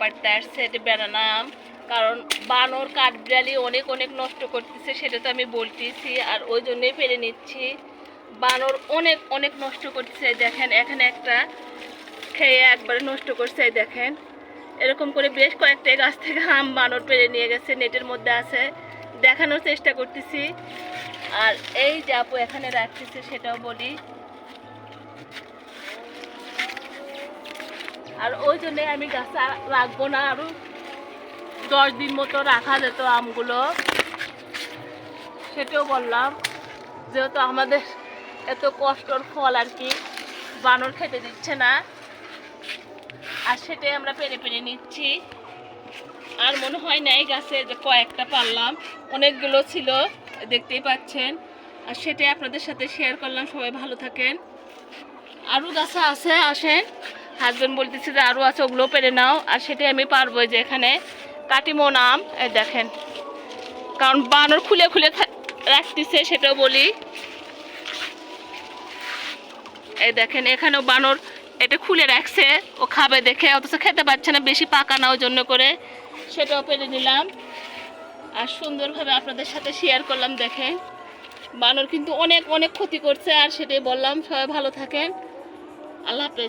পাড়তে আসছে, এটা বেড়ানা আম। কারণ বানর কাঠবিড়ালি অনেক অনেক নষ্ট করতেছে, সেটা তো আমি বলতেছি, আর ওই জন্যই পেরে নিচ্ছি। বানর অনেক অনেক নষ্ট করতেছে। দেখেন এখানে একটা খেয়ে একবারে নষ্ট করছে। দেখেন এরকম করে বেশ কয়েকটা গাছ থেকে আম বানর পেরে নিয়ে গেছে, নেটের মধ্যে আছে, দেখানোর চেষ্টা করতেছি। আর এই যে আপু এখানে রাখতেছে সেটাও বলি। আর ওই জন্যে আমি গাছ রাখবো না, আরো 10 দিন মতো রাখা যেত আমগুলো, সেটাও বললাম। যেহেতু আমাদের এত কষ্টর ফল আর কি বানর খেতে দিচ্ছে না, আর সেটাই আমরা পেরে পেরে নিচ্ছি। আর মনে হয় নাই গাছে যে কয়েকটা পারলাম, অনেকগুলো ছিল দেখতেই পাচ্ছেন, আর সেটাই আপনাদের সাথে শেয়ার করলাম। সবাই ভালো থাকেন। আরও গাছে আছে, আসেন। হাজবেন্ড বলতেছে যে আরও আছে, ওগুলো পেরে নাও। আর সেটাই আমি পারবো। যে এখানে কাটিমন আম, দেখেন, কারণ বানর খুলে খুলে রাখতেছে, সেটাও বলি। এই দেখেন এখানেও বানর এটা খুলে রাখছে, ও খাবে দেখে, অথচ খেতে পারছে না, বেশি পাকা না ওই জন্য করে। সেটাও পেরে নিলাম আর সুন্দরভাবে আপনাদের সাথে শেয়ার করলাম। দেখেন বানর কিন্তু অনেক অনেক ক্ষতি করছে, আর সেটাই বললাম। সবাই ভালো থাকেন। আল্লাহ হাফেজ।